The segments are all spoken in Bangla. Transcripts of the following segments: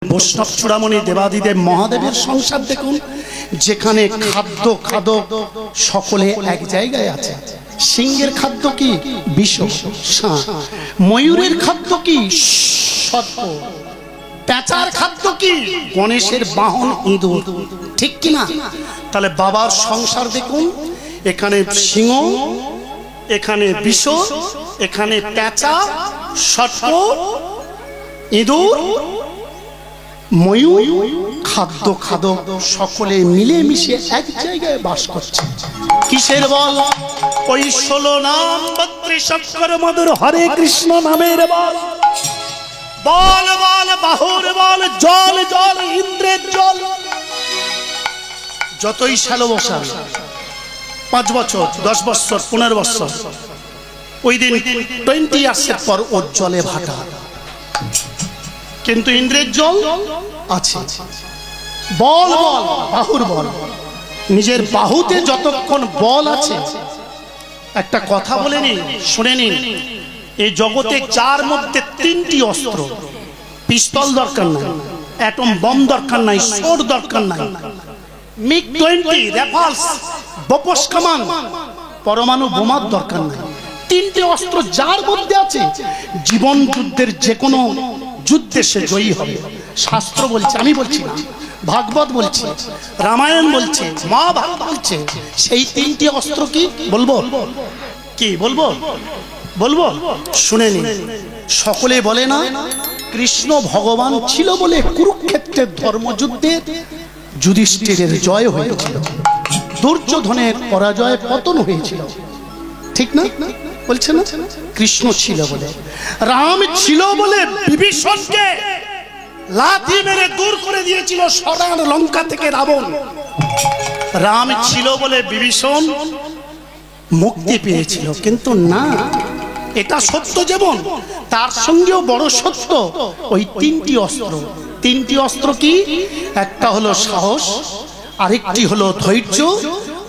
বৈষ্ণব চূড়ামণি দেবাদিদেব মহাদেবের সংসার দেখুন, যেখানে খাদ্য খাদক সকলে এক জায়গায় আছে। সিংহের খাদ্য কি? বিষ, ষাঁড়। ময়ূরের খাদ্য কি? সর্প। পেঁচার খাদ্য কি? গণেশের বাহন ইঁদুর। ঠিক কিনা? তাহলে বাবার সংসার দেখুন, এখানে সিংহ, এখানে বিষ, এখানে পেঁচা, সর্প, ইঁদুর, ময়ূর, খাদ্য খাদক সকলে মিলেমিশে এক জায়গায় বাস করছে। কিসের বল? ওই 16 নাম 32 অক্ষর মধুর হরে কৃষ্ণ নামের বল। বল বল বাহুর বল, জল জল ইন্দ্রের জল। যতই সালো বসান, 5 বছর 10 বছর 15 বছর, ওই দিন 20 ইয়ার্সের পর ওর জলে ভাটা, কিন্তু ইন্দ্রের জল আছে। বল বল বাহুর বল, নিজের বাহুতে যতক্ষণ বল আছে। একটা কথা বলে নিন, শুনে নিন, এই জগতে যার মধ্যে 3টি অস্ত্র, পিস্তল দরকার নাই, অ্যাটম বম দরকার নাই, সোর্ড দরকার নাই, মিগ 20 রাইফেলস, বপস কামান, পরমাণু বোমার দরকার নাই, 3টে অস্ত্র যার মধ্যে আছে, জীবন যুদ্ধের যে কোনো যুদ্ধে সে জয়ী হবে। শাস্ত্র বলছে, আমি বলছি না, ভাগবত বলছে, রামায়ণ বলছে, মহাভারত বলছে। সেই 3টি অস্ত্র কি বলবো? কি বলবো? বলবো, শুনে নিন। সকলে বলে না কৃষ্ণ ভগবান ছিল বলে কুরুক্ষেত্রের ধর্মযুদ্ধে যুধিষ্ঠিরের জয় হয়েছিল, দুর্যোধনের পরাজয় পতন হয়েছিল, ঠিক না? বলছে না কৃষ্ণ ছিল বলে। রাম ছিল বলে বিভীষণকে লাথি মেরে দূর করে দিয়েছিল সরার লঙ্কা থেকে রাবণ। রাম ছিল বলে বিভীষণ মুক্তি পেয়েছিল, কিন্তু না, এটা সত্য। যেমন তার সঙ্গেও বড় সত্য ওই 3টি অস্ত্র। 3টি অস্ত্র কি? একটা হলো সাহস, আরেকটি হলো ধৈর্য,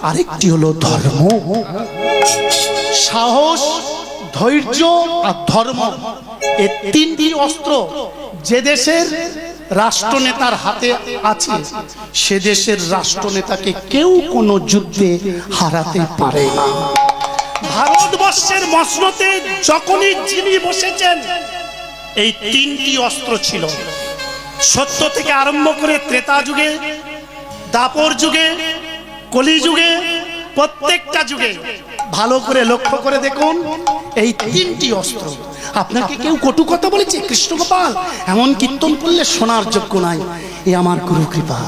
আরেকটি হলো ধর্ম। সাহস, ধৈর্য আর ধর্ম, এই 3টি অস্ত্র যে দেশের রাষ্ট্রনেতার হাতে আছে, সে দেশের রাষ্ট্রনেতাকে কেউ কোনো যুদ্ধে হারাতে পারে না। ভারতবর্ষের মসনদে যখনই যিনি বসেছেন, এই 3টি অস্ত্র ছিল। সত্য থেকে আরম্ভ করে ত্রেতা যুগে, দাপর যুগে, কলি যুগে, প্রত্যেকটা যুগে ভালো করে লক্ষ্য করে দেখুন, এই 3টি অস্ত্র। আপনাকে কেউ কটু কথা বলেছে? কৃষ্ণগোপাল এমন কীর্তন করলে শোনার যোগ্য নাই, এ আমার গুরু কৃপা।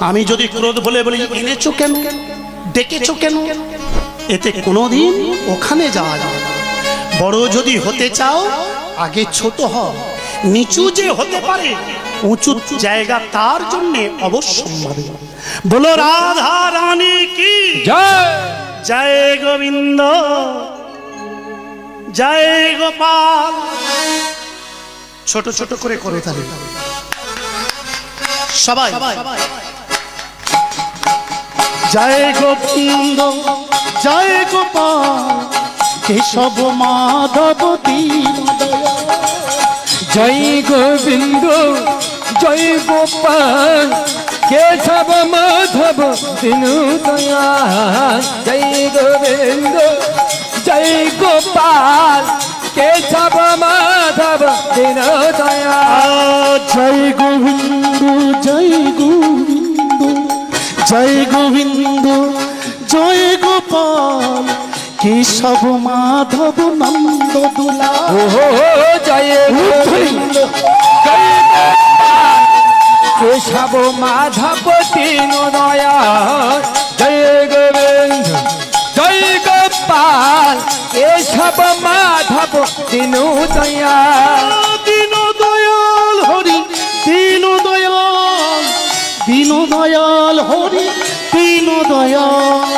আমি যদি ক্রোধ বলে বলি এনেছো কেন, ডেকেছো কেন, এতে কোনোদিন ওখানে যাওয়া যাবে না। বড় যদি হতে চাও আগে ছোট হও। নিচু যে হতে পারে উঁচু জায়গা তার জন্য অবশ্যম্ভাবী। বলো রাধা রানী কি জয়, জয় গোবিন্দ, জয় গোপাল। ছোট ছোট করে করে তালি সবাই। জয় গোবিন্দ, জয় গোপাল, কেশব মাধব দীন দয়াল। জয় গোবিন্দ, জয় গোপাল, কেশব মাধব দীন দয়াল। জয় গোবিন্দ, জয় গোপাল, কেশব মাধব দীন দয়াল। জয় গোবিন্দ, জয় গোবিন্দ, জয় গোবিন্দ, জয় গোপাল, কেশব মাধব নন্দ দুলাল। জয় গোবিন্দ, জয় গোপাল, কেশব মাধব দীন দয়াল। জয় গোবিন্দ, জয় গোপাল, কেশব মাধব দীন দয়াল। দীন দয়াল হরি, দীন দয়াল, দীন দয়াল হরি, দীন দয়াল,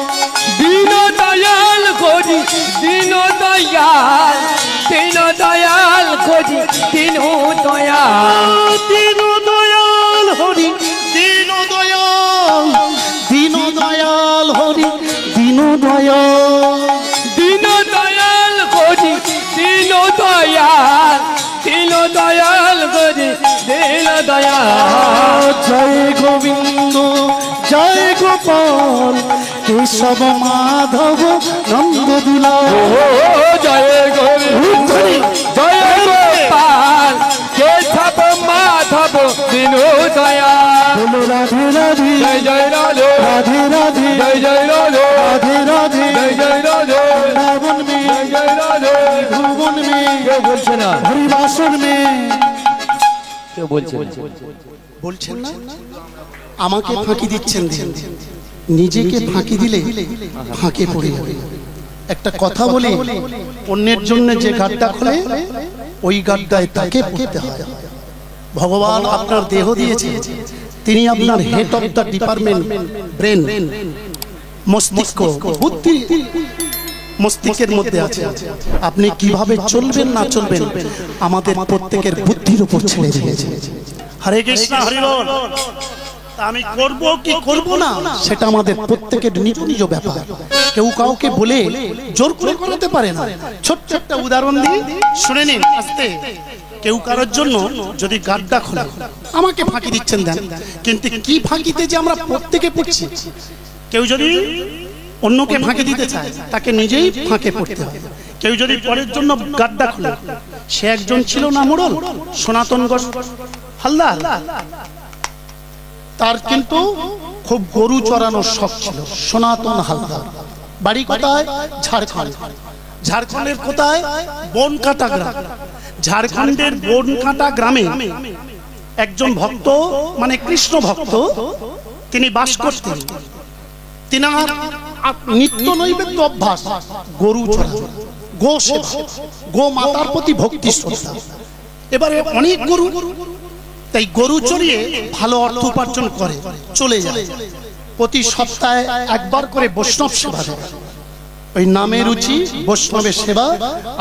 দীন দয়াল হরি, দীন দয়াল, দীন দয়াল হরি, দীন দয়াল। দীন দয়াল হরি, দীন দয়াল, দীন দয়াল হরি, দীন দয়াল, দীন দয়াল হরি, দীন দয়াল, দীন দয়াল হরি, দীন দয়াল। জয় গোবিন্দ জয় গোপাল কেশব মাধব নন্দ দুলাল। জয় গোবিন্দ জয় গোপাল কেশব মাধব দীন দয়াল। রাধে রাধে জয় জয় রাধে রাধে রাধে জয় জয় রাধে রাধে রাধে জয় জয় রাধে রাবণ মে জয় জয় রাধে। ভুবন মে কেউ বলছে না, হরিবাসন মে কেউ বলছে বলছেন না। আমাকে ফাঁকি দিচ্ছেন, নিজেকে ফাঁকি দিলে ফাঁকে পড়ে যাবে। একটা কথা বলি, অন্যের জন্য যে গাড্ডা খোলে ওই গাড্ডায় তাকে পড়তে হয়। ভগবান আপনার দেহ দিয়েছে, তিনি আপনার head of the department brain, মস্তিষ্ক, বুদ্ধি মস্তিষ্কের মধ্যে আছে। আপনি কিভাবে চলবেন না চলবেন আমাদের প্রত্যেকের বুদ্ধির উপর ছেড়ে দিয়েছে। হরে কৃষ্ণ হরি বল। আমি করব কি করব না সেটা আমাদের প্রত্যেকের নিজ নিজ ব্যাপার। কেউ কাউকে বলে জোর করে করাতে পারে না। ছোট্ট একটা উদাহরণ দিই, শুনে নিন আস্তে। কেউ কারোর জন্য যদি গাড্ডা খোলে, আমাকে ফাঁকি দিচ্ছেন দেন, কিন্তু কি ফাঁকিতে যে আমরা প্রত্যেকে পড়ছি। কেউ যদি অন্যকে ফাঁকি দিতে চায় তাকে নিজেই ফাঁকে পড়তে হয়। কেউ যদি পরের জন্য গাড্ডা খোলে, সে একজন ছিল না মোড়ল সনাতন হালদার, তার কিন্তু খুব গরু চড়ানোর শখ ছিল। সনাতন হালদার বাড়ি কোথায়? ঝাড়খণ্ড। ঝাড়খণ্ডের কোথায়? বনকাটা গ্রাম। ঝাড়খণ্ডের বনকাটা গ্রামে একজন ভক্ত, মানে কৃষ্ণ ভক্ত, তিনি বাস করতেন। তিনার নিত্য নৈবেদ্য অভ্যাস গরু চড়ানো, গো সেবা, গো মাতার প্রতি ভক্তি শ্রদ্ধা। এবারে অনেক গরু, তাই গরু চড়িয়ে ভালো অর্থ উপার্জন করে চলে যায়। প্রতি সপ্তাহে একবার করে বৈষ্ণব সেবা দেয়। ওই নামে রুচি, বৈষ্ণবের সেবা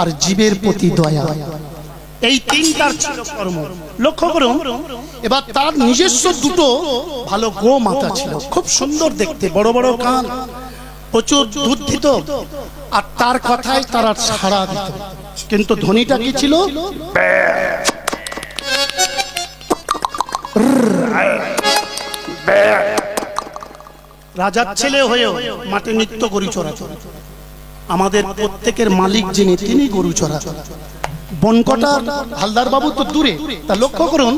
আর জীবের প্রতি দয়া, এই তিনটার ছিল কর্ম। লক্ষ্য করুন, এবার তার নিজস্ব দুটো ভালো গো মাতা ছিল, খুব সুন্দর দেখতে, বড় বড় কান, প্রচুর দুধ দিত, আর তার কথায় তারা সাড়া দিত। কিন্তু ধ্বনিটা কি ছিল? রাজার ছেলে হয়েও মাঠে নিত্য গরু চড়াতো। আমাদের প্রত্যেকের মালিক যিনি, তিনি গরু চড়াতো। বনকটার হালদার বাবু তো দূরে, তা লক্ষ্য করুন,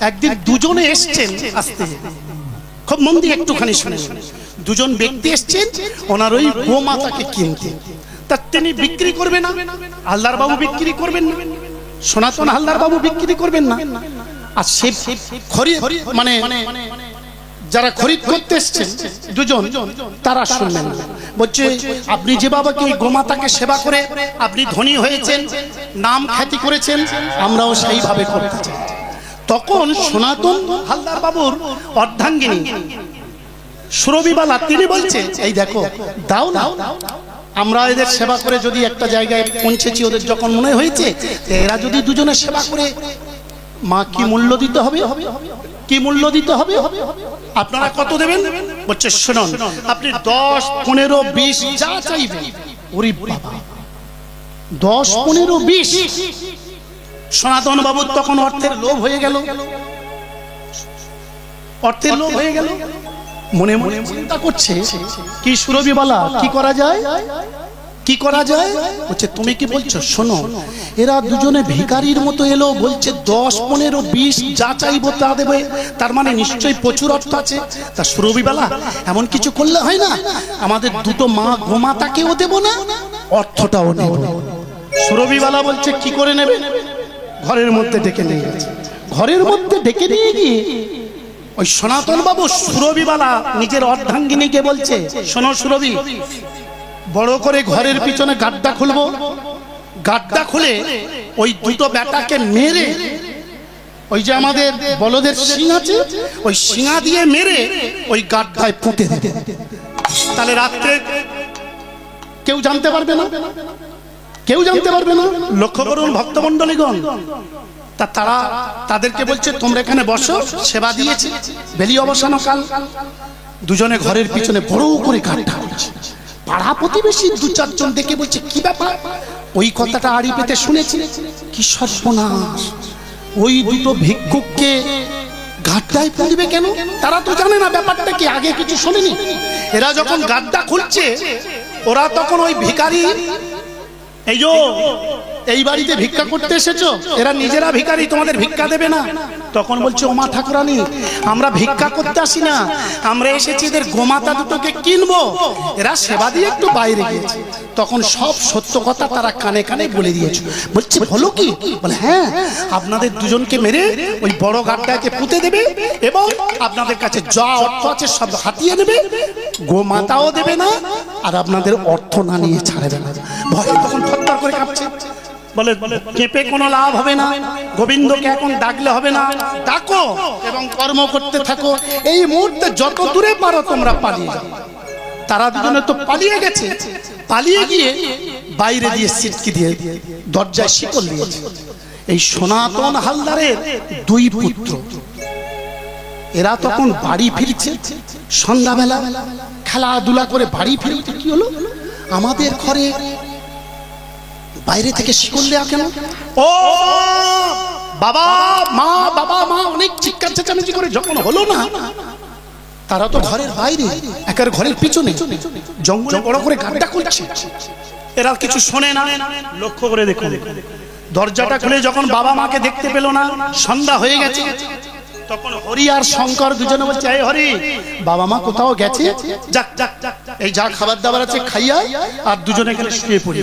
একদিন দুজনে এসছেন আসতে, খুব মন দিয়ে একটুখানি শুনে। দুজন ব্যক্তি এসছেন ওনার ওই গোমাতাকে কিনতে। তা তিনি বিক্রি করবেন না, হালদার বাবু বিক্রি করবেন না, সনাতন হালদার বাবু বিক্রি করবেন না। আর সে খরিদ, মানে যারা খরিদ করতে এসছেন দুজন, তারা শুনলেন না। বলছে, আপনি যে বাবাকে গোমাতাকে সেবা করে আপনি ধনী হয়েছেন, নাম খ্যাতি করেছেন, আমরাও সেইভাবে করতে চাই। তখন সনাতন হালদার বাবুর অর্ধাঙ্গিনী সুরভিবালা, তিনি বলছেন, এই দেখো দাও না, আমরা এদের সেবা করে যদি একটা জায়গায় পৌঁছেছি, ওদের যখন মনে হয়েছে এরা যদি দুজনে সেবা করে, মা কি মূল্য দিতে হবে, কি মূল্য দিতে হবে, আপনারা কত দেবেন? বলছে, শুনুন, আপনি 10, 15, 20 যা চাইবেন। ওরে বাবা, 10, 15, 20! সনাতন বাবুর তখন অর্থের লোভ হয়ে গেল, অর্থের লোভ হয়ে গেল। মনে মনে চিন্তা করছে, কি সুরভিবালা, কি করা যায়, কি করা যায়? বলছে, তুমি কি বলছো? শোনো, এরা দুজনে ভিখারির মতো এলো, বলছে 10, 15, 20 যা চাইবো তা দেবে, তার মানে নিশ্চয়ই প্রচুর অর্থ আছে। তা সুরভিবালা, এমন কিছু করলে হয় না, আমাদের দুটো মা গোমাতাকেও দেব না, অর্থটাও নেব। সুরভিবালা বলছে, কি করে নেবে? ঘরের মধ্যে ডেকে নিয়ে গেছে। ঘরের মধ্যে ডেকে নিয়ে গিয়ে ওই সনাতন বাবু সুরভিবালা নিজের অর্ধাঙ্গিনীকে বলছে, শোনো সুরভি, বড় করে ঘরের পিছনে গাড্ডা খুলবো, গাড্ডা খুলে ওই দুটো বেটাকে মেরে, ওই যে আমাদের বলদের শিং আছে, ওই শিঙা দিয়ে মেরে ওই গাড্ডায় পুঁতে দেবে। তাহলে রাত্রে কেউ জানতে পারবে না, কেউ জানতে পারবে না। লক্ষ্য করুন ভক্তমণ্ডলীগণ, তা তারা তাদেরকে বলছে, তোমরা এখানে বসো, সেবা দিয়েছি, বেলি অবসান কাল। দুজনে ঘরের পিছনে বড় করে গাড্ডা করছে। পাড়া প্রতিবেশী 2-4 জন দেখে বলছে, কি ব্যাপার? ওই কথাটা আড়ি পেতে শুনেছি, কি সর্বনাশ! ওই দুটো ভিক্ষুককে গাড্ডায় পুঁতবে কেন? তারা তো জানে না ব্যাপারটা কি, আগে কিছু শোনেনি। এরা যখন গাড্ডা খুলছে, ওরা তখন ওই ভিখারি, এই যে এই বাড়িতে ভিক্ষা করতে এসেছো, এরা নিজেরা ভিখারি, তোমাদের ভিক্ষা দেবে না। তখন বলছে, ও মা ঠাকুরানী, আমরা ভিক্ষা করতে আসি না, আমরা এসেছি এদের গোমাতা দুটোকে কিনবো। এরা সেবা দিয়ে একটু বাইরে গিয়েছে। তখন সব সত্য কথা তারা কানে কানে বলে দিয়েছে। বলছে, বলো কি? বলে, হ্যাঁ, আপনাদের দুজনকে মেরে ওই বড় গাড্ডাকে পুঁতে দেবে এবং আপনাদের কাছে যা অর্থ আছে সব হাতিয়ে নেবে, গোমাতাও দেবে না, আর আপনাদের অর্থ না নিয়ে ছাড়বে না। ভয়ে তখন থরথর করে কাঁপছে। বলে, কেঁপে কোনো লাভ হবে না, গোবিন্দকে এখন ডাকলে হবে না, ডাকো এবং কর্ম করতে থাকো। এই মুহূর্তে যত দূরে পারো তোমরা পালিয়ে যাও। তারা দুজনে তো পালিয়ে গেছে, পালিয়ে গিয়ে বাইরে দিয়ে সিটকি দিয়ে দরজায় শিকল দিয়েছে। এই সনাতন হালদারের দুই পুত্র, এরা তখন বাড়ি ফিরছে সন্ধ্যাবেলা, খেলাধুলা করে বাড়ি ফিরতে কি হলো, আমাদের ঘরে বাইরে থেকে শিকল দেয়া কেন? ও বাবা মা, বাবা মা অনেক চিৎকার চেঁচামেচি করে যখন হলো না, তারা তো ঘরের বাইরে, একের ঘরের পিছনে জঙ্গলে বড় করে গাড্ডা খুলছে। এরা কিছু শোনে না। লক্ষ্য করে দেখুন, দরজাটা খুলে যখন বাবা মাকে দেখতে পেল না, সন্ধ্যা হয়ে গেছে, তখন হরি আর শঙ্কর দুজনে বলছে, এই হরি, বাবা মা কোথাও গেছে, যাক যাক এই যা খাবার দাবার আছে খাইয়া আর দুজনে গেলে শুয়ে পড়ি।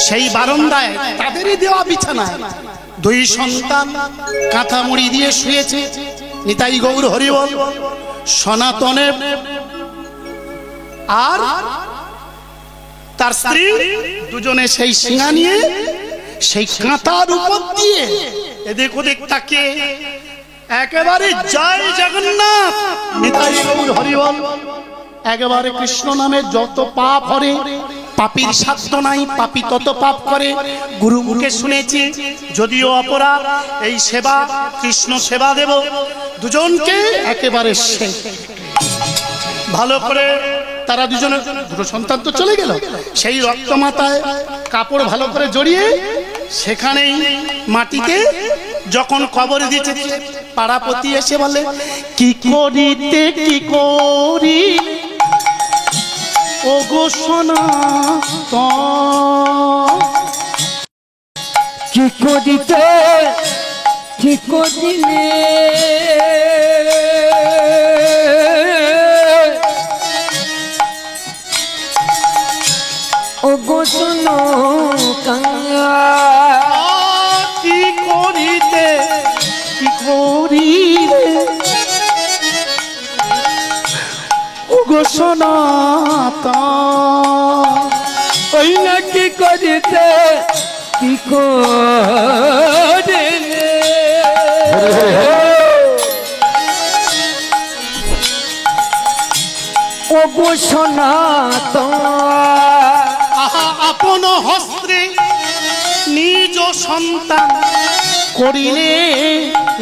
সেই বারান্দায় তাদেরই দেওয়া বিছানায় দুই সন্তান কাঁথা মুড়ি দিয়ে শুয়েছে। নিতাই গৌর হরি বল। সনাতনের আর তার স্ত্রী দুজনে সেই শিঙা নিয়ে সেই কাঁথার উপর দিয়ে এদিক ওদিক তাকে একেবারে জয় জগন্নাথ, নিতাই গৌর হরি বল। একেবারে কৃষ্ণ নামে যত পাপ হরে, পাপীর সাধ্য নাই, পাপী তত পাপ করে। গুরু মুখে শুনেছি, যদিও অপরাধ, এই সেবা কৃষ্ণ সেবা দেব। দুজনকে একেবারে ভালো করে তারা দুজনে, দুটো সন্তান তো চলে গেল, সেই রক্তমাতায় কাপড় ভালো করে জড়িয়ে সেখানেই মাটিতে যখন কবর দিয়েছে, পাড়াপতি এসে বলে, কি করিতে কি করি ও গো সনাতন, কি করিতে কি করিলে ও গো সনাতন, কি করিতে কি করিলে ও গো সনাতন, ওই না কি করিতে কি করিলে ও গো সনাতন। আহা, আপন হস্তে নিজ সন্তান করিলে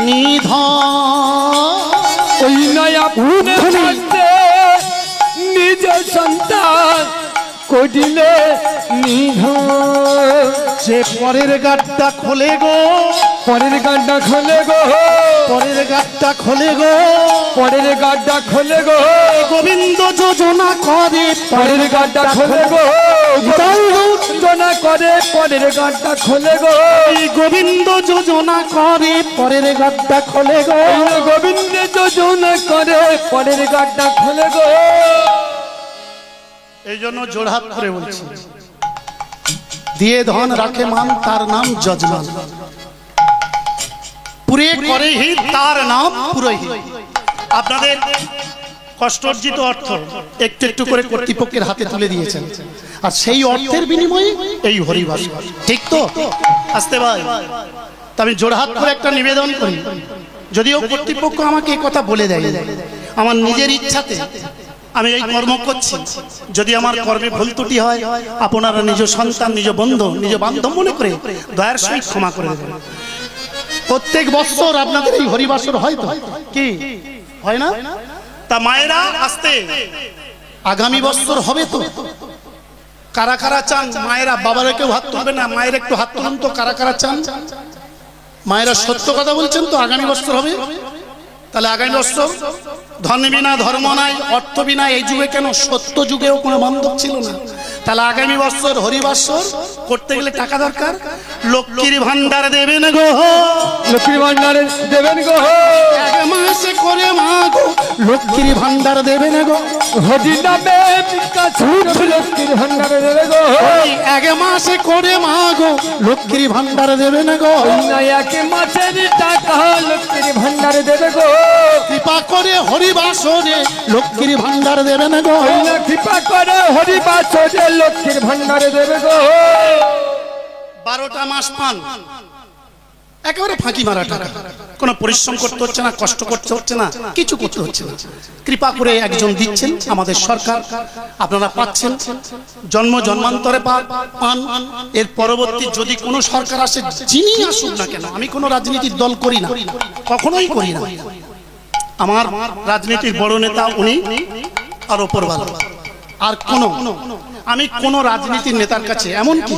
নিধন, ওই নয়া নিজ সন্তান করিলে নিধন। যে পরের গাড্ডা খোলে গো, পরের গাড্ডা খোলে গো, পরের গাড্ডা খোলে গো, পরের গাড্ডা খোলে গো, গোবিন্দ যোজনা করে, পরের গাড্ডা খোলে গো, যোজনা করে, পরের গাড্ডা খোলে গো, গোবিন্দ যোজনা করে, পরের গাড্ডা খোলে গো, গোবিন্দ যোজনা করে, পরের গাড্ডা খোলে গো। এই জন্য জোড়হাত করে বলছি, দিয়ে ধন রাখে মান, তার নাম যজমান, পুরে করে হিত, তার নাম পুরোহিত। আপনাদের কষ্টার্জিত অর্থ একটু একটু করে কর্তৃপক্ষের হাতে তুলে দিয়েছেন, আর সেই অর্থের বিনিময়ে এই হরিবাস, ঠিক তো? আসতে ভাই, আমি জোড়হাত করে একটা নিবেদন করি, যদিও কর্তৃপক্ষ আমাকে এই কথা বলে দেয়, আমার নিজের ইচ্ছাতে আমি এই কর্ম করছি। যদি আমার কর্মে ভুল ত্রুটি হয়, আপনারা নিজ সন্তান, নিজ বন্ধু, নিজ বান্ধব মনে করে দয়ার সহিত ক্ষমা করে দেবেন। প্রত্যেক বছর আপনাদের এই হরিবাসর হয় তো, কি হয় না? তা মায়েরা আসতে আগামী বছর হবে তো, কারা কারা চান? মায়েরা, বাবারা কেউ হাত তুলবে না, মায়ের একটু হাত তুলুন তো, কারা কারা চান? মায়েরা সত্য কথা বলছেন তো, আগামী বছর হবে? তাহলে আগামী বছর ধন বিনা ধর্ম নাই, অর্থ বিনা, এই যুগে কেন সত্য যুগেও কোনো বান্ধব ছিল না। তাহলে আগামী বছর হরিবাসর করতে গেলে টাকা দরকার। লক্ষ্মীর ভান্ডার দেবেন গো, লক্ষ্মীর ভান্ডার দেবেন গো, এক মাসে করে মা গো লক্ষ্মীর ভান্ডার দেবেন গো, হরি নামে লক্ষ্মীর ভান্ডার দেবে গো, এক মাসে করে মা গো লক্ষ্মীর ভান্ডার দেবেন গো, এক মাসের টাকা লক্ষ্মীর ভান্ডার দেবে গো, কৃপা করে হরিবাসরে লক্ষ্মীর ভান্ডার দেবেন গো, কৃপা করে হরিবাসরে লক্ষ্মীর ভান্ডার দেবে গো। 12টা মাস পান, একেবারে ফাঁকি মারা টাকা, কোনো পরিশ্রম করতে হচ্ছে না, কষ্ট করতে হচ্ছে না, কিছু করতে হচ্ছে না। কৃপা করে একজন দিচ্ছেন আমাদের সরকার, আপনারা পাচ্ছেন, জন্ম জন্মান্তরে পান। এর পরবর্তী যদি কোনো সরকার আসে, যিনি আসুক না কেন, আমি কোনো রাজনীতির দল করি না, কখনোই করি না। আমার রাজনীতির বড় নেতা উনি আর ওপরওয়ালা, আর আমি কোন রাজনীতির নেতার কাছে, এমনকি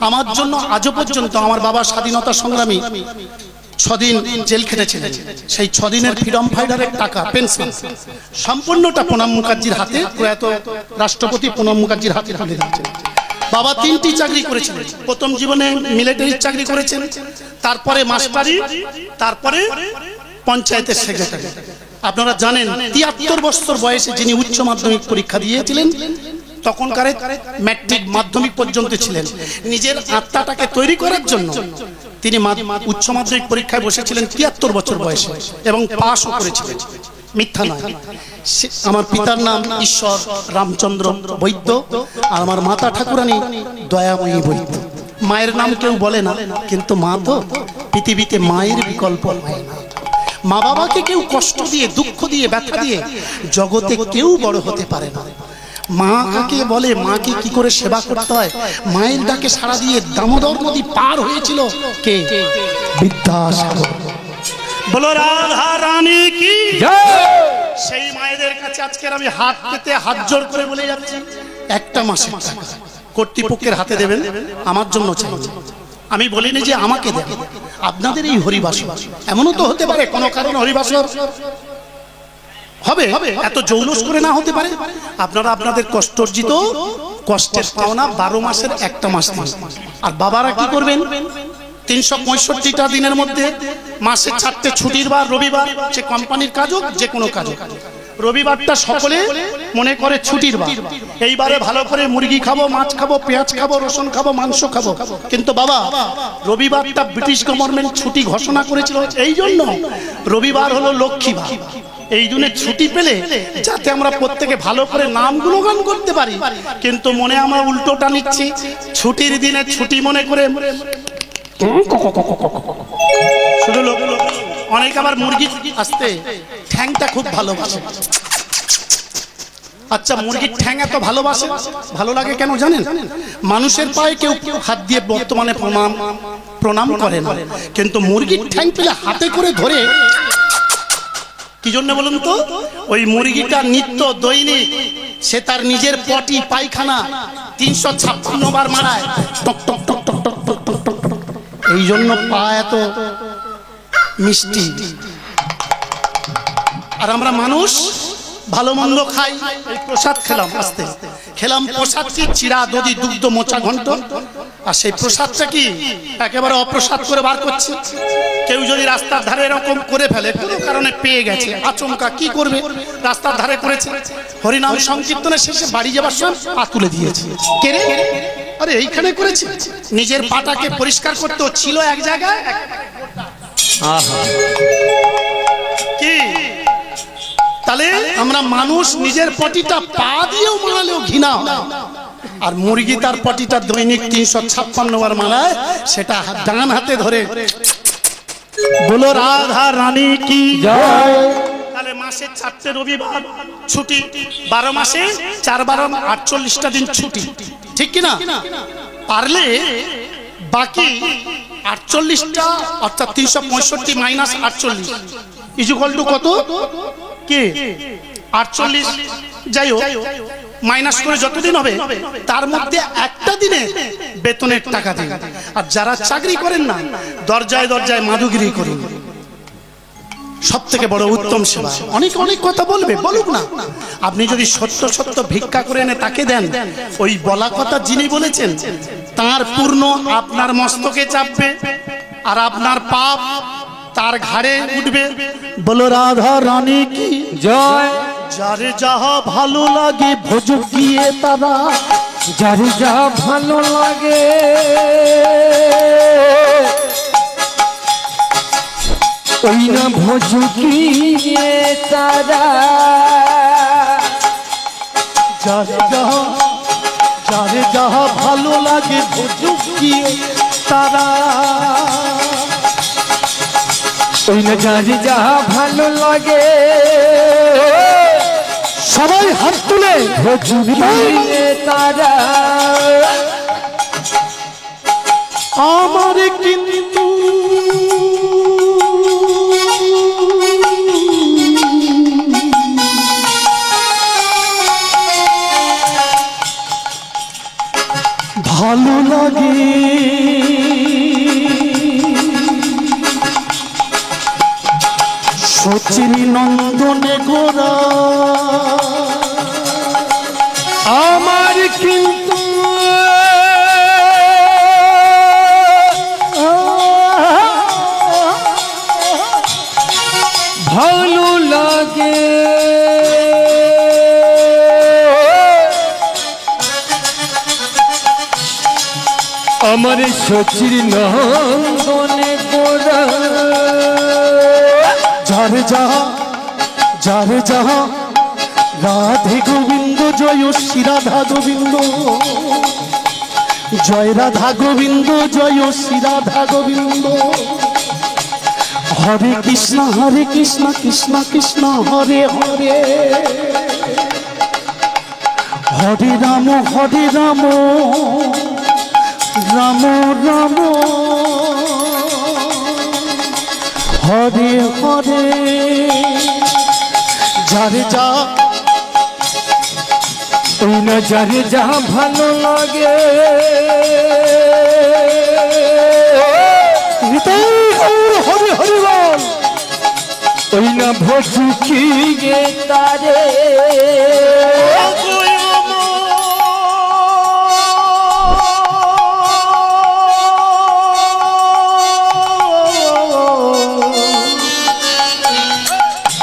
আমার জন্য আজও পর্যন্ত আমার বাবা স্বাধীনতা সংগ্রামী 6 দিন জেল খেটেছিলেন, সেই 6 দিনের ফ্রিডম ফাইটারের টাকা পেনশন সম্পূর্ণটা প্রণব মুখার্জির হাতে, প্রয়াত রাষ্ট্রপতি প্রণব মুখার্জির হাতে তুলে দিয়েছেন। বাবা 3টি চাকরি করেছিলেন, প্রথম জীবনে মিলিটারির চাকরি করেছেন, তারপরে মাস্টারি, তারপরে পঞ্চায়েতের সেক্রেটারি। আপনারা জানেন 73 বছর বয়সে যিনি উচ্চ মাধ্যমিক পরীক্ষা দিয়েছিলেন, তখনকার ম্যাট্রিক মাধ্যমিক পর্যন্ত ছিলেন, নিজের আত্মাটাকে তৈরি করার জন্য তিনি উচ্চ মাধ্যমিক পরীক্ষায় বসেছিলেন 73 বছর বয়সে এবং পাশও করেছিলেন, মিথ্যা নয়। আমার পিতার নাম ঈশ্বর রামচন্দ্র বৈদ্য, আর আমার মাতা ঠাকুরানী দয়াময়ী বৈদ্য। মায়ের নাম কেউ বলে না, কিন্তু মা তো পৃথিবীতে মায়ের বিকল্প হয় না। মা বাবাকে কেউ কষ্ট দিয়ে, দুঃখ দিয়ে, ব্যথা দিয়ে জগতে কেউ বড় হতে পারে না। মা কাকে বলে, মাকে কি করে সেবা করতে হয়, মায়ের ডাকে সাড়া দিয়ে দামোদর নদী পার হয়েছিল কে? বিদ্যাসাগর। বলো রাধা রানী কি জয়। সেই মায়েদের কাছে আজকের আমি হাত পেতে হাত জোর করে বলে যাচ্ছি, একটা মাসে কর্তৃপক্ষের হাতে দেবেন, আমার জন্য চাই। আমি বলিনি যে আমাকে দেন, আপনাদের এই হরিবাসর, এমনও তো হতে পারে কোনো কারণে হরিবাসর হবে, এত জৌলুস করে না হতে পারে। আপনারা আপনাদের কষ্টার্জিত কষ্টের পাওনা 12 মাসের একটা মাস দিন। আর বাবারা কি করবেন, 365টা দিনের মধ্যে মাসে 4টে ছুটির বার, রবিবার, সে কোম্পানির কাজ হোক, যে কোনো কাজ হোক, রবিবারটা সকলে মনে করে ছুটির বার। এইবারে ভালো করে মুরগি খাবো, মাছ খাবো, পেঁয়াজ খাবো, রসুন খাবো, মাংস খাবো। কিন্তু বাবা, রবিবারটা ব্রিটিশ গভর্নমেন্ট ছুটি ঘোষণা করেছিল, এই জন্য রবিবার হলো লক্ষ্মীবার। এই জন্য ছুটি পেলে যাতে আমরা প্রত্যেকে ভালো করে নাম গুণগান করতে পারি, কিন্তু মনে আমরা উল্টোটা নিচ্ছি, ছুটির দিনে ছুটি মনে করে শুধু লোক। অনেক আবার মুরগি আসতে ঠ্যাংটা খুব ভালোবাসে। আচ্ছা, মুরগির ঠ্যাং এত ভালোবাসে, ভালো লাগে কেন জানেন? মানুষের পায়ে কেউ হাত দিয়ে বর্তমানে প্রণাম করে না, কিন্তু মুরগির ঠ্যাং পেলে হাতে করে ধরে, কি জন্য বলুন তো? ওই মুরগিটা নিত্য দৈনিক সে তার নিজের পটি পায়খানা 356 বার মারায়, টক টক টক টক টক টক টক টক। এই জন্য পা এত মিষ্টি। আর আমরা মানুষ ভালো মন্দ খাই, এই প্রসাদ খেলাম, আস্তে খেলাম প্রসাদটি চিড়া, দধি, দুগ্ধ, মোচা, ঘন্ট, আর সেই প্রসাদটা কি একেবারে অপ্রসাদ করে বার করছে। কেউ যদি রাস্তার ধারে এরকম করে ফেলে, কোনো কারণে পেয়ে গেছে, আচমকা কি করবে, রাস্তার ধারে করেছে, হরিনাম সংকীর্তনের শেষে বাড়ি যাবার সময় পা তুলে দিয়েছে। কে রে? আরে এইখানে করেছে। নিজের পাটাকে পরিষ্কার করতে ছিল এক জায়গায়, কি তাহলে আমরা মানুষ নিজের পটিটা পা দিয়েও মারালেও ঘৃণা হয়, আর মুরগি তার পটিটা দৈনিক 356 বার মারায়, সেটা ডান হাতে ধরে। বলো রাধা রানী কি জয়। তাহলে মাসে 4টে রবিবার ছুটি, 12 মাসে 4 বার 48টা দিন ছুটি, ঠিক কিনা? পারলে বাকি 48টা, অর্থাৎ 365 মাইনাস 48 ইকুয়াল টু কত? কি 48, যাই হোক, মাইনাস করে যতদিন হবে তার মধ্যে একটা দিনে বেতনের টাকা দিন। আর যারা চাকরি করেন না, দরজায় দরজায় মাদুগিরি করুন। সব থেকে বড় উত্তম সেবা। অনেক অনেক কথা বলবে, বলুক না। আপনি যদি সত্য সত্য ভিক্ষা করে এনে তাকে দেন, ওই বলা কথা যিনি বলেছেন তার পূর্ণ আপনার মস্তকে চাপবে, আর আপনার পাপ তার ঘাড়ে উঠবে। বলো রাধা রানী কি জয়। যারে যাহা ভালো লাগে ভোজক গিয়ে তারা, যারে যা ভালো লাগে ওই না ভোজকিয়ে তারা। যারে যাহা ভালো লাগে ভোজক গিয়ে তারা, ওই না যারে যা ভালো লাগে সবাই হাত তুলে ভোজকিয়ে তারা। আমার কিন্তু ভালো লাগে সচিন নন্দনে গোরা, আমার কিন্তু ভালো লাগে আমার সচির নন্দনে গোরা। যারে যাহা রাধে গোবিন্দ জয় শ্রী রাধা গোবিন্দ, জয় রাধা গোবিন্দ জয় শ্রী রাধা গোবিন্দ। হরে কৃষ্ণ কৃষ্ণ কৃষ্ণ হরে হরে, হরে রাম রাম রাম হরে হরে। যারে যা ওই না যারে যা ভালো লাগে হরে হরে বল, ওই না ভোজকিয়ে তারে।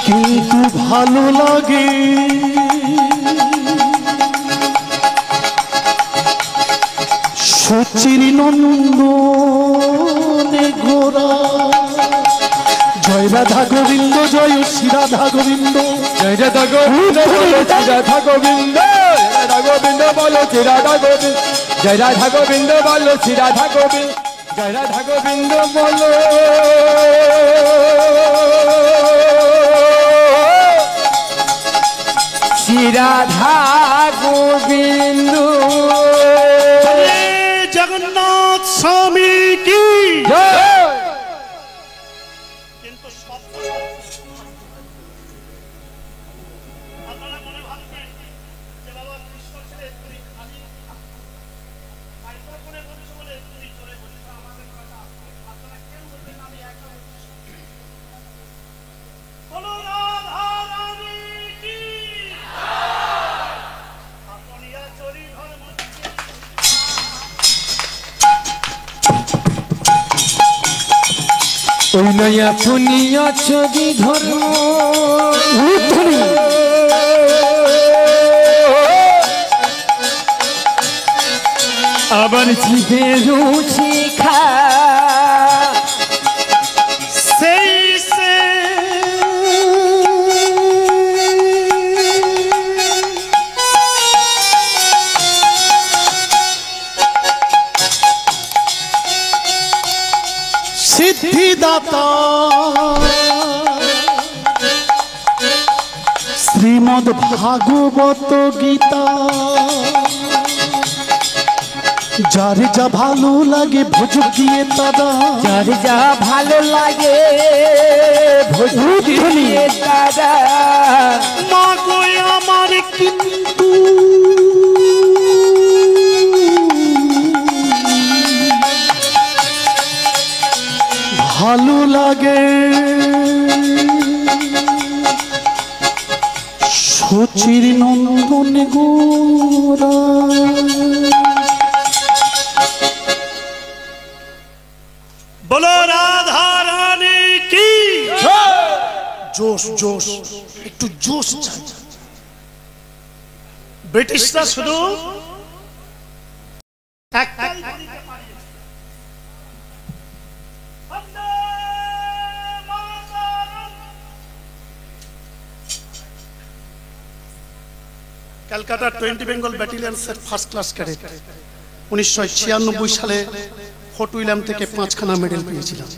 কিন্তু ভালো লাগে সচিন নন্দনে গোরা, জয় রাধা গোবিন্দ জয় শ্রী রাধা গোবিন্দ, জয় রাধা গোবিন্দ বলো শ্রী রাধা গোবিন্দ, রাধা গোবিন্দ বলো শ্রী রাধা গোবিন্দ, জয় রাধা গোবিন্দ বলো শ্রী রাধা গোবিন্দ, জয় রাধা গোবিন্দ বলো শ্রী রাধা গোবিন্দ। জগন্নাথ স্বামী কি জয়। কিন্তু আপনারা মনে ভাবছেন যে বাবা কৃষ্ণ ছেলে তুমি খালি মাইক্রোফোনে বলেছো বলে তুমি চলে বলেছো আমাদের কথা, আপনারা কেউ বলবেন আমি একা বলছি। বলো রাধা রানী কি আপনিয়া চরি ঘর মধ্যে ওই নয়া পুনিয়া ছবি ধর্ম আবার জিভে রুচি খা সেই সে সিদ্ধিদাতা শ্রীমদ্ ভাগবত গীতা, যারে যা ভালো লাগে ভোজক দিয়ে তারা, যার যা ভালো লাগে ভোজপুরিয়ে তারা। মা গো আমার কিন্তু ভালো লাগে সচির নন্দন গোরা বলো রাধা রানী কি জোশ জোশ একটু জোশ চাই ব্রিটিশরা শুধু একটাই ক্যালকাটা 20 বেঙ্গল ব্যাটালিয়নের ফার্স্ট ক্লাস ক্যাডেট 1996 সালে ফোর্ট উইলিয়াম থেকে 5খানা মেডেল পেয়েছিলাম।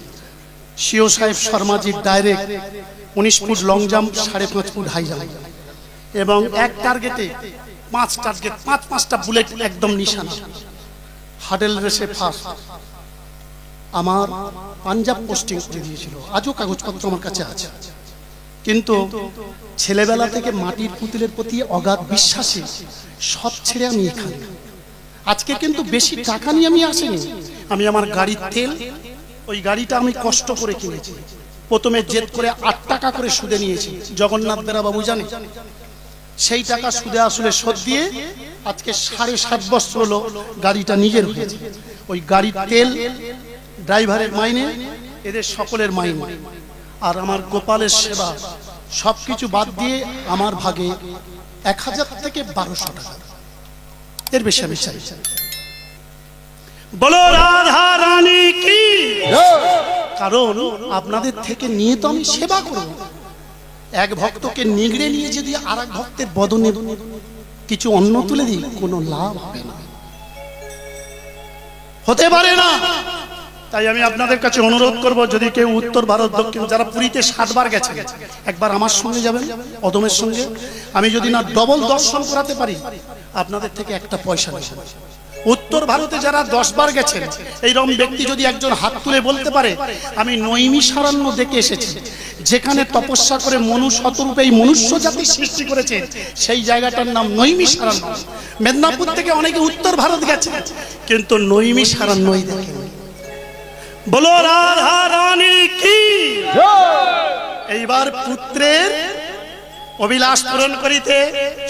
সিও সাহেব শর্মাজির direct 19 foot long jump 5.5 foot high jump এবং এক টার্গেটে 5টা বুলেট একদম নিশানা। হাডেল রেসে ফার্স্ট আমার পাঞ্জাব পোস্টিং করে দিয়েছিল, আজও কাগজপত্র আমার কাছে আছে। কিন্তু ছেলেবেলা থেকে মাটির পুতুলের প্রতি অগাধ বিশ্বাসে সব ছেড়ে আমি এখানে। আজকে কিন্তু বেশি টাকা নিয়ে আমি আসিনি, আমি আমার গাড়ির তেল, ওই গাড়িটা আমি কষ্ট করে কিনেছি। প্রথমে জেদ করে 8 টাকা করে সুদে নিয়েছি, জগন্নাথ বেরা বাবু জানে। সেই টাকা সুদে আসলে শোধ দিয়ে আজকে 7.5 বছর হলো গাড়িটা নিজের হয়েছে। ওই গাড়ির তেল, ড্রাইভারের মাইনে, এদের সকলের মাইনে আর আমার গোপালের সেবা সবকিছু বাদ দিয়ে আমার ভাগে 1000 থেকে 1200 টাকা, এর বেশি আমি চাই। বলো রাধা রানী কি। কারণ আপনাদের থেকে নিয়ে তো আমি সেবা করব। এক ভক্তকে নিগড়ে নিয়ে যদি আর এক ভক্তের বদনে কিছু অন্ন তুলে দিই, কোনো লাভ হবে না, হতে পারে না। তাই আমি আপনাদের কাছে অনুরোধ করব, যদি কেউ উত্তর ভারত, দক্ষিণ, যারা পুরীতে 7 বার গেছে, একবার আমার সঙ্গে যাবেন, অদমের সঙ্গে। আমি যদি না ডবল দর্শন করাতে পারি, আপনাদের থেকে একটা পয়সা নেব। উত্তর ভারতে যারা 10 বার গেছেন, এইরকম ব্যক্তি যদি একজন হাত তুলে বলতে পারে আমি নৈমিষারণ্য দেখে এসেছি, যেখানে তপস্যা করে মনু শতরূপে এই মনুষ্য জাতি সৃষ্টি করেছে, সেই জায়গাটার নাম নৈমিষারণ্য। মেদিনীপুর থেকে অনেকে উত্তর ভারত গেছে, কিন্তু নৈমিষারণ্যই দেখেন। বলো রাধা রানী কি। এইবার পুত্রের অভিলাষ পূরণ করিতে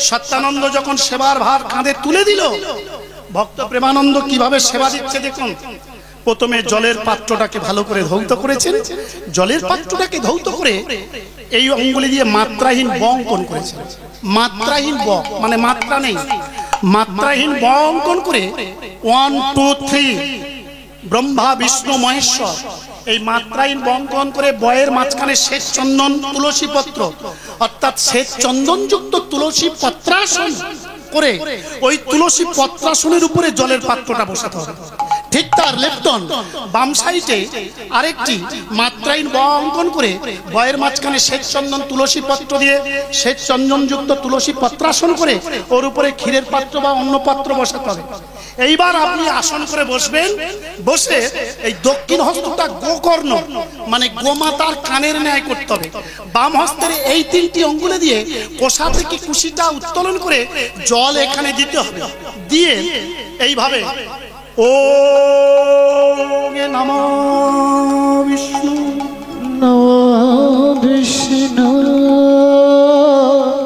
সত্যানন্দ যখন সেবার ভার কাঁধে তুলে দিল, ভক্ত প্রেমানন্দ কিভাবে সেবা দিচ্ছে দেখুন। প্রথমে জলের পাত্রটাকে ভালো করে ধৌত করেছেন, জলের পাত্রটাকে ধৌত করে এই অঙ্গুলি দিয়ে মাত্রাহীন ব অঙ্কন করেছেন। মাত্রাহীন ব মানে মাত্রা নেই, মাত্রাহীন ব অঙ্কন করে 1 2 3 ব্রহ্মা বিষ্ণু মহেশ্বর, এই মাত্রাহীন বঙ্কন করে বয়ের মাঝখানে শ্বেত চন্দন তুলসী পত্র, অর্থাৎ শ্বেত চন্দন যুক্ত তুলসী পত্রাসন করে ওই তুলসী পত্রাসনের উপরে জলের পাত্রটা বসাতে হবে। ঠিক তার লেফটন বাম সাইডে আরেকটি মাত্রাহীন ব অঙ্কন করে বয়ের মাঝখানে শ্বেত চন্দন তুলসী পত্র দিয়ে শ্বেত চন্দন যুক্ত তুলসী পত্রাসন করে ওর উপরে ক্ষীরের পাত্র বা অন্য পাত্র বসাতে হবে। এইবার আপনি আসন করে বসবেন, বসে এই দক্ষিণ হস্তটা গোকর্ণ মানে গোমাতার কানের ন্যায় করতে হবে। বাম হস্তের এই 3টি অঙ্গুলে দিয়ে কোষা থেকে কুশিটা উত্তোলন করে জল এখানে দিতে হবে। দিয়ে এইভাবে ওম নমো বিষ্ণু নমো বিষ্ণু।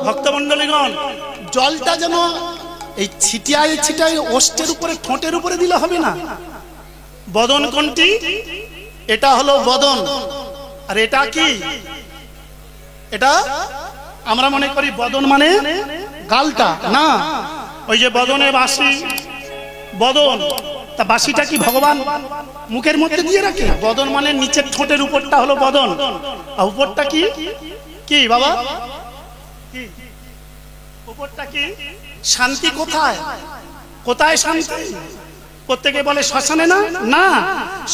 ভক্তমণ্ডলীগণ, জলটা যেন এই ছিটিয়ায় ছিটিয়ায় ওষ্ঠের উপরে, ঠোঁটের উপরে দিলে হবে না। বদন কোনটি? এটা হলো বদন। আর এটা কি? এটা আমরা মনে করি বদন মানে গালটা, না। ওই যে বদনে বাঁশি, বদন, তা বাঁশিটা কি ভগবান মুখের মধ্যে দিয়ে রাখে? বদন মানে নিচের ঠোঁটের উপরটা হলো বদন, আর উপরটা কি? কি বাবা, কি উপরটা কি? শান্তি কোথায়? কোথায় শান্তি? প্রত্যেকে বলে শ্মশানে, না না,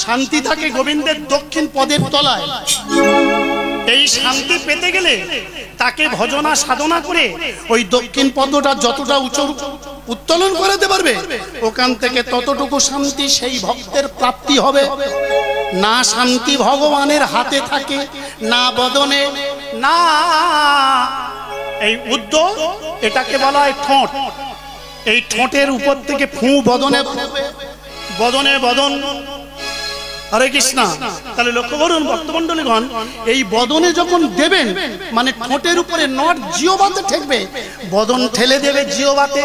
শান্তি থাকে গোবিন্দের দক্ষিণ পদের তলায়। এই শান্তি পেতে গেলে তাকে ভজনা সাধনা করে ওই দক্ষিণ পদটা যতটা উঁচু উত্তোলন করাতে পারবে, ওখান থেকে ততটুকু শান্তি সেই ভক্তের প্রাপ্তি হবে। না শান্তি ভগবানের হাতে থাকে, না বদনে, না এই উদ্য, এটাকে বলা হয় ঠোঁট। এই ঠোঁটের উপর থেকে ফু বদনে, বদনে বদন, হরে কৃষ্ণ। তাহলে লক্ষ্য করুন ভক্তমণ্ডলীগণ, এই বদনে যখন দেবেন মানে ঠোঁটের উপরে নট জিহ্বাতে ঠেকবে, বদন ঠেলে দেবে জিহ্বাতে,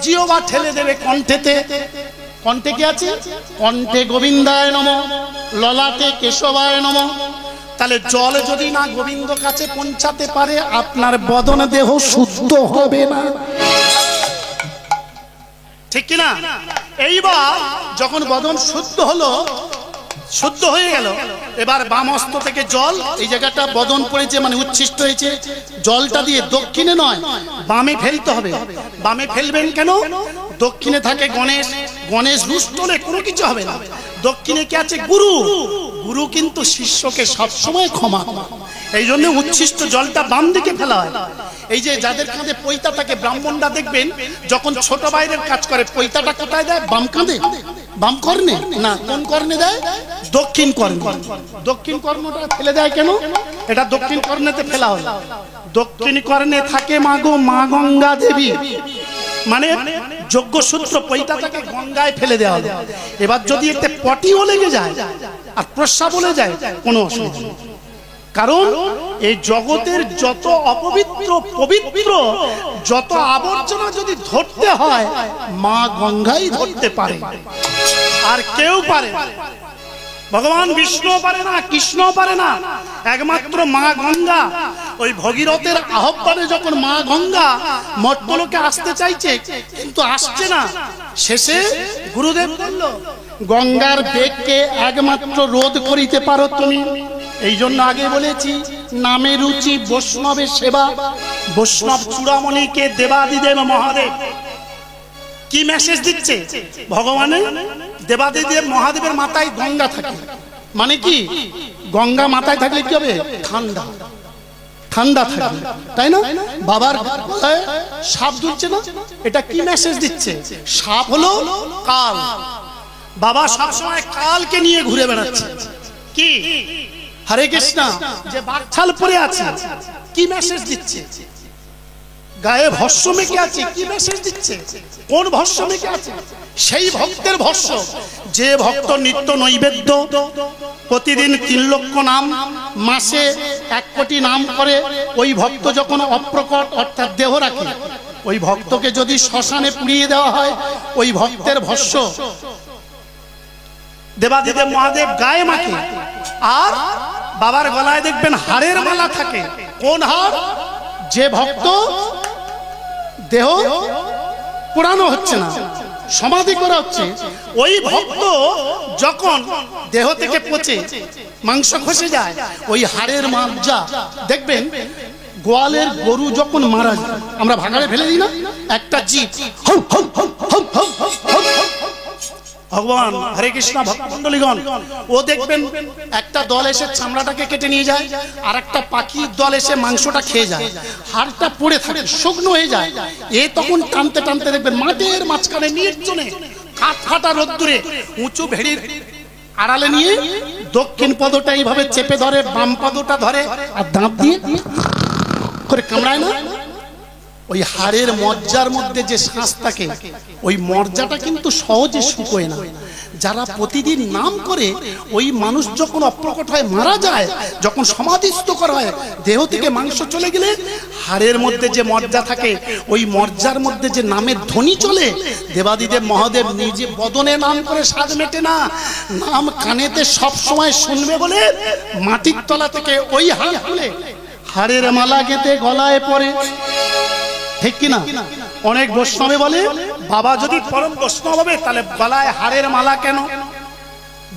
জিহ্বা ঠেলে দেবে কণ্ঠেতে। কণ্ঠে কি আছে? কণ্ঠে গোবিন্দায় নমঃ, ললাটে কেশবায় নমঃ। তাহলে জল যদি না গোবিন্দ কাছে পৌঁছাতে পারে আপনার বদন দেহ শুদ্ধ হবে না, ঠিক কিনা? এইবার যখন বদন শুদ্ধ হলো, শুদ্ধ হয়ে গেল, এবার বাম হস্ত থেকে জল, এই জায়গাটা বদন পড়েছে মানে উচ্ছিষ্ট হয়েছে, জলটা দিয়ে দক্ষিণে নয় বামে ফেলতে হবে। বামে ফেলবেন কেন? দক্ষিণে থাকে গণেশ, গণেশ রুষ্ট হলে কোনো কিছু হবে না। দক্ষিণে কি আছে? গুরু। গুরু কিন্তু শিষ্যকে সবসময় ক্ষমা, এই জন্য উচ্ছিষ্ট জলটা বাম দিকে ফেলা হয়। এই যে যাদের কাঁধে পৈতা থাকে ব্রাহ্মণরা দেখবেন যখন ছোট বাইরের কাজ করে পৈতাটা কোথায় দেয়? বাম কাঁধে, বাম কর্ণে না, কোন কর্ণে দেয়? দক্ষিণ কর্ণে। দক্ষিণ কর্ণটা ফেলে দেয় কেন? এটা দক্ষিণ কর্ণেতে ফেলা হয়। দক্ষিণ কর্ণে থাকে মাগো মা গঙ্গা দেবী, মানে যজ্ঞসূত্র পৈতাটাকে গঙ্গায় ফেলে দেওয়া হবে। এবার যদি এতে পটিও লেগে যায় আর প্রস্রাব বলে যায় কোনো অসুবিধা নেই, কারণ এই জগতের যত অপবিত্র পবিত্র যত আবর্জনা যদি ধরতে হয় মা গঙ্গাই ধরতে পারে, আর কেউ পারে। ভগবান বিষ্ণু পারে না, কৃষ্ণ পারে না, একমাত্র মা গঙ্গা। ওই ভগীরথের আহ্বানে যখন মা গঙ্গা মর্তলোকে আসতে চাইছে কিন্তু আসছে না, শেষে গুরুদেব বলল গঙ্গার বেগকে একমাত্র রোধ করিতে পারো তুমি। এই জন্য আগে বলেছি নামে রুচি বৈষ্ণবের সেবা। বৈষ্ণব চূড়ামণিকে দেবাদিদেব মহাদেব কি মেসেজ দিচ্ছে? ভগবানের দেবাদিদেব মহাদেবের মাথায় গঙ্গা থাকে, মানে কি গঙ্গা মাথায় থাকলে কি হবে? ঠান্ডা, ঠান্ডা থাকবে, তাই না? বাবার গলায় সাপ দুলছে না, এটা কি মেসেজ দিচ্ছে? সাপ হলো কাল। বাবা সবসময় কালকে নিয়ে ঘুরে বেড়াচ্ছে। কি হরে কৃষ্ণ, যে বাকছাল পরে আছে কি মেসেজ দিচ্ছে? গায়ে ভস্য মেখে আছে কি মেসেজ দিচ্ছে? কোন ভস্য মেখে আছে? সেই ভক্তের ভস্য। যে ভক্ত নিত্য নৈবেদ্য, প্রতিদিন 3 লক্ষ নাম, মাসে 1 কোটি নাম করে, ওই ভক্ত যখন অপ্রকট অর্থাৎ দেহ রাখে, ওই ভক্তকে যদি শ্মশানে পুড়িয়ে দেওয়া হয়, ওই ভক্তের ভস্য দেবাদিদেব মহাদেব গায়ে মাখে। আর বাবার গলায় দেখবেন হাড়ের মালা থাকে। কোন হাড়? যে ভক্ত দেহ পুরানো হচ্ছে না, সমাধি করা হচ্ছে, ওই ভক্ত যখন দেহ থেকে পচে মাংস খসে যায়, ওই হাড়ের মাজ্জা দেখবেন গোয়ালের গরু যখন মারা যায়, আমরা ভাগাড়ে ফেলে দিই না, একটা জিভ ভগবান হরে কৃষ্ণ ভক্তমণ্ডলীগণ, ও দেখবেন একটা দল এসে চামড়াটাকে কেটে নিয়ে যায়, আর একটা পাখির দল এসে মাংসটা খেয়ে যায়, হাড়টা পড়ে থাকে, শুকনো হয়ে যায়। এ তখন টানতে টানতে দেখবেন মাঠের মাঝখানে নির্জনে কাঠ ফাটা রোদ্দুরে উঁচু ভেড়ির আড়ালে নিয়ে দক্ষিণ পদটা এইভাবে চেপে ধরে, বাম পদটা ধরে আর দাঁত দিয়ে করে কামড়ায় না। ওই হাড়ের মজ্জার মধ্যে যে শ্বাস থাকে, ওই মজ্জাটা কিন্তু সহজে শুকোয় না। যারা প্রতিদিন নাম করে, ওই মানুষ যখন অপ্রকট হয় মারা যায়, যখন সমাধিস্থ করা হয়, দেহ থেকে মাংস চলে গেলে হাড়ের মধ্যে যে মজ্জা থাকে, ওই মজ্জার মধ্যে যে নামের ধ্বনি চলে, দেবাদিদেব মহাদেব নিজে বদনে নাম করে স্বাদ মেটে না, নাম কানেতে সব সময় শুনবে বলে মাটির তলা থেকে ওই হাড় খুলে হাড়ের মালা গেঁথে গলায় পরে, ঠিক কিনা? অনেক বৈষ্ণবে বলে বাবা যদি পরম বৈষ্ণব হবে তাহলে গলায় হাড়ের মালা কেন?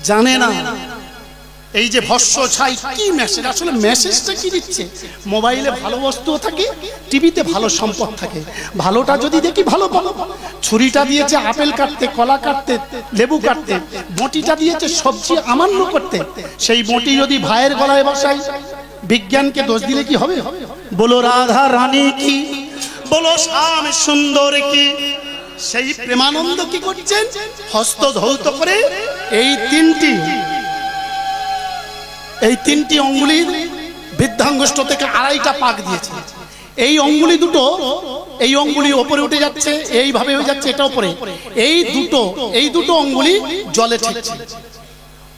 জানে না এই যে ভস্য ছাই কি মেসেজ, আসলে মেসেজটা কি দিচ্ছে? মোবাইলে ভালো বস্তুও থাকে, টিভিতে ভালো সম্পদ থাকে। ভালোটা যদি দেখি ভালো পাবো। ছুরিটা দিয়েছে আপেল কাটতে, কলা কাটতে, লেবু কাটতে, বটিটা দিয়েছে সবজি আমান্য করতে, সেই বটি যদি ভাইয়ের গলায় বসাই, বিজ্ঞানকে দোষ দিলে কি হবে? বলো রাধা রানী কি, বলো শ্যাম সুন্দর কি। সেই প্রেমানন্দ কি করছেন? হস্ত ধৌত করে এই তিনটি অঙ্গুলির বৃদ্ধাঙ্গুষ্ঠ থেকে 2.5টা পাক দিয়েছে। এই অঙ্গুলি দুটো, এই অঙ্গুলি ওপরে উঠে যাচ্ছে, এইভাবে হয়ে যাচ্ছে এটা ওপরে, এই দুটো অঙ্গুলি জলে ঠেকছে।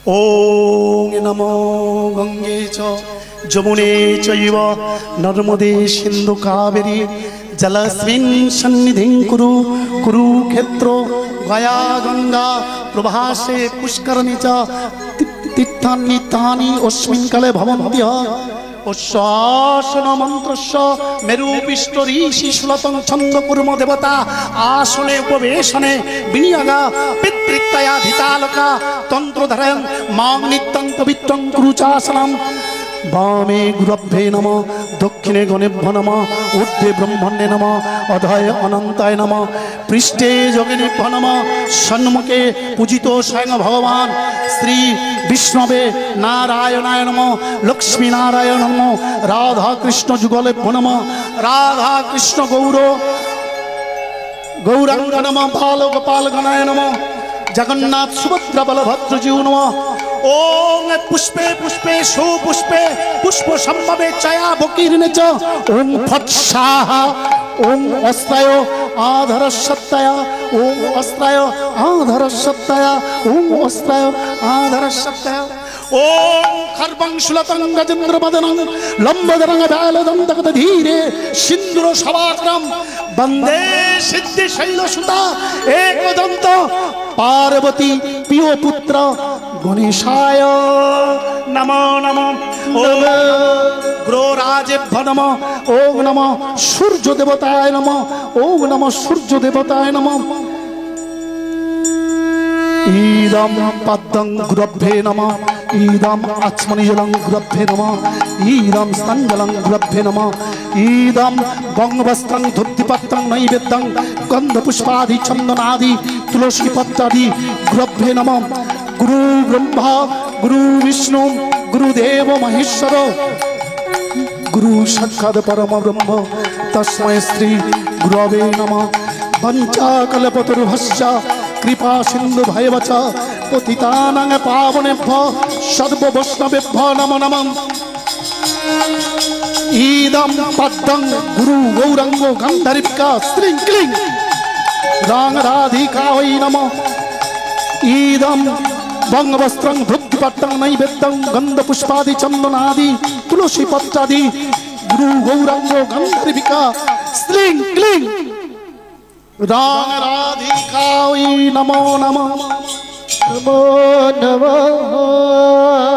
ওং নমো গঙ্গে চ যমুনে চৈব নর্মদে সিন্ধু কাবেরী জলস্মিন সন্নিধিং কুরু কুরুক্ষেত্র গয়া গঙ্গা প্রভাসে পুষ্করণী চ তীর্থানি তানি অস্মিন কালে ভবন্তি শাসন মন্ত্রস্য মেরুপিষ্ট ঋষি সুলতং ছন্দ কুর্ম দেবতা আসনে উপবেশনে বিনিয়োগা পিতৃত্বয়া ধিতালকা তন্ত্রধরং মাং নিত্যং পবিত্রং কুরুচাসনম বামে গুরভ্যে নম দক্ষিণে গণেভ্য নম ঊর্ধ্বে ব্রহ্মণ্যে নম অধয় অনন্তায় নম পৃষ্ঠে যোগিনীভ্য নম সন্মুখে পূজিত স্বয়ং ভগবান শ্রী বিষ্ণবে নারায়ণায় নম লক্ষ্মী নারায়ণ নম রাধা কৃষ্ণ যুগলেভ্য নম রাধা কৃষ্ণ গৌরাঙ্গ নম বাল গোপাল গণায় নম জগন্নাথ সুভদ্রা বলভদ্রজিউ নম ওং পুষ্পে পুষ্পে সুপুষ্পে পুষ্প সম্ভবে চয়া বকীর্ণে চ ওং ফট স্বাহা ওং অস্ত্রায় আধর সত্তয়া ওং অস্ত্রায় আধর সত্তয়া ওং অস্ত্রায় আধর সত্তয়া ওং খর্বং শুলতং গজেন্দ্র বদনং লম্বদরং ব্যালদন্তগত ধীরে সিন্দুর সভাক্রম বন্দে সিদ্ধি শৈলসুতা একদন্ত পার্বতী প্রিয় পুত্র গণেশায় নমো নমো ওম গ্রহরাজেভ্য নমঃ ওম নমঃ সূর্য দেবতায় নমঃ ওম নমঃ সূর্য দেবতায় নমঃ ঈদম পদ্মং গুরভ্যে নমঃ ঈদম আচমনিজলং গুরভ্যে নমঃ ঈদম স্তঞ্জলং গুরভ্যে নমঃ ঈদম বঙ্গবস্ত্রং ধুতিপত্রং নৈবেদ্যং গন্ধপুষ্পাদি চন্দনাদি তুলসী পত্রাদি গুরভ্যে নমঃ গুরু ব্রহ্মা গুরু বিষ্ণু গুরুদেব মহেশ্বর গুরু সাক্ষাৎ পরম ব্রহ্ম তস্मै শ্রী গুরবে নমঃ পঞ্চাকল্পতরুভ্যশ্চ কৃপা সিন্ধু ভয়বচ পতিতানাং পাবনেভ্যো সর্ববৈষ্ণবেভ্যো নমো নমঃ ঈদম পদ্মং গুরু গৌরাঙ্গ গন্ধর্বিকা শ্রীং ক্লিং রাং রাধিকা ওই নমঃ ঈদম বঙ্গবস্ত্রং ধুতিপত্রং নৈবেদ্যং গন্ধপুষ্পাদি চন্দনাদি তুলসী পত্রাদি গুরু গৌরাঙ্গ গন্ধর্বিকা শ্রীং ক্লিং রাং রাধিকা ওই নমো নমঃ নমো নমঃ।